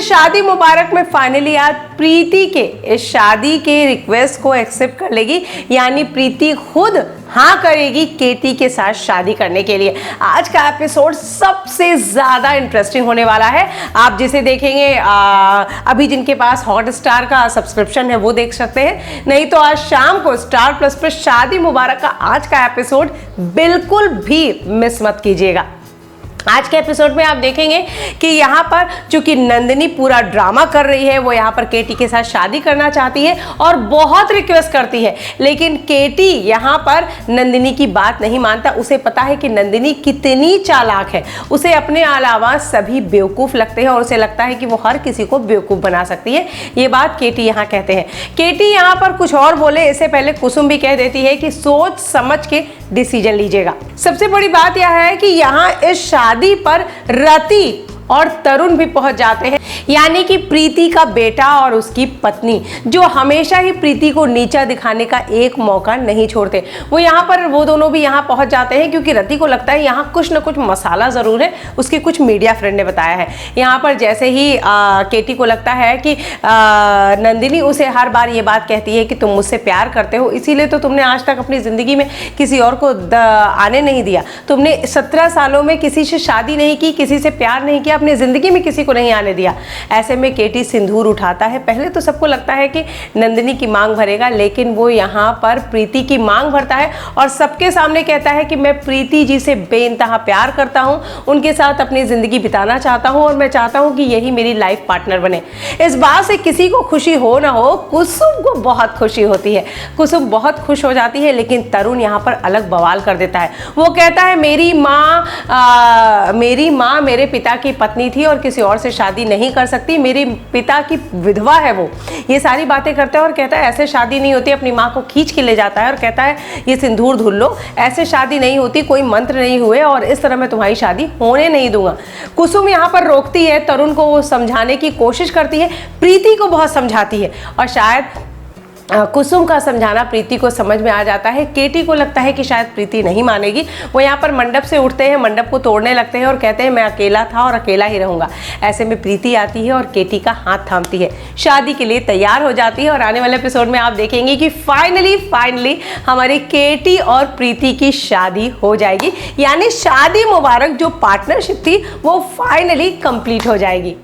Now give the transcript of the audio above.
शादी मुबारक में फाइनली आज प्रीति के इस शादी के रिक्वेस्ट को एक्सेप्ट कर लेगी, यानी प्रीति खुद हाँ करेगी केटी के साथ शादी करने के लिए। आज का एपिसोड सबसे ज़्यादा इंटरेस्टिंग होने वाला है। आप जिसे देखेंगे अभी जिनके पास हॉटस्टार का सब्सक्रिप्शन है वो देख सकते हैं, नहीं तो आज शाम को स्टार प्लस पर शादी मुबारक का आज का एपिसोड बिल्कुल भी मिस मत कीजिएगा। आज के एपिसोड में आप देखेंगे कि यहाँ पर चूंकि नंदिनी पूरा ड्रामा कर रही है, वो यहाँ पर केटी के साथ शादी करना चाहती है और बहुत रिक्वेस्ट करती है, लेकिन केटी यहाँ पर नंदिनी की बात नहीं मानता। उसे पता है कि नंदिनी कितनी चालाक है, उसे अपने अलावा सभी बेवकूफ़ लगते हैं और उसे लगता है कि वो हर किसी को बेवकूफ़ बना सकती है। ये बात केटी यहाँ कहते हैं। केटी यहाँ पर कुछ और बोले इससे पहले कुसुम भी कह देती है कि सोच समझ के डिसीजन लीजिएगा। सबसे बड़ी बात यह है कि यहाँ इस शादी पर रति और तरुण भी पहुंच जाते हैं, यानी कि प्रीति का बेटा और उसकी पत्नी, जो हमेशा ही प्रीति को नीचा दिखाने का एक मौका नहीं छोड़ते। वो दोनों भी यहाँ पहुंच जाते हैं क्योंकि रति को लगता है यहाँ कुछ न कुछ मसाला ज़रूर है, उसके कुछ मीडिया फ्रेंड ने बताया है। यहाँ पर जैसे ही केटी को लगता है कि नंदिनी उसे हर बार ये बात कहती है कि तुम मुझसे प्यार करते हो, इसीलिए तो तुमने आज तक अपनी ज़िंदगी में किसी और को आने नहीं दिया। तुमने 17 सालों में किसी से शादी नहीं की, किसी से प्यार नहीं किया, अपनी जिंदगी में किसी को नहीं आने दिया। ऐसे में केटी सिंदूर उठाता है। पहले तो सबको लगता है कि नंदिनी की मांग भरेगा, लेकिन वो यहाँ पर प्रीति की मांग भरता है और सबके सामने कहता है कि मैं प्रीति जी से बेइंतहा प्यार करता हूँ, उनके साथ अपनी जिंदगी बिताना चाहता हूँ और मैं चाहता हूँ कि यही मेरी लाइफ पार्टनर बने। इस बात से किसी को खुशी हो ना हो, कुसुम को बहुत खुशी होती है। कुसुम बहुत खुश हो जाती है, लेकिन तरुण यहाँ पर अलग बवाल कर देता है। वो कहता है मेरी माँ मेरे पिता की पत्नी थी और किसी और से शादी नहीं कर सकती, मेरे पिता की विधवा है वो। ये सारी बातें करता है और कहता है ऐसे शादी नहीं होती। अपनी माँ को खींच के ले जाता है और कहता है ये सिंदूर धुल लो, ऐसे शादी नहीं होती, कोई मंत्र नहीं हुए और इस तरह मैं तुम्हारी शादी होने नहीं दूंगा। कुसुम यहाँ पर रोकती है, तरुण को वो समझाने की कोशिश करती है, प्रीति को बहुत समझाती है और शायद कुसुम का समझाना प्रीति को समझ में आ जाता है। केटी को लगता है कि शायद प्रीति नहीं मानेगी। वो यहाँ पर मंडप से उठते हैं, मंडप को तोड़ने लगते हैं और कहते हैं मैं अकेला था और अकेला ही रहूँगा। ऐसे में प्रीति आती है और केटी का हाथ थामती है, शादी के लिए तैयार हो जाती है और आने वाले एपिसोड में आप देखेंगे कि फाइनली हमारी केटी और प्रीति की शादी हो जाएगी, यानी शादी मुबारक जो पार्टनरशिप थी वो फाइनली कंप्लीट हो जाएगी।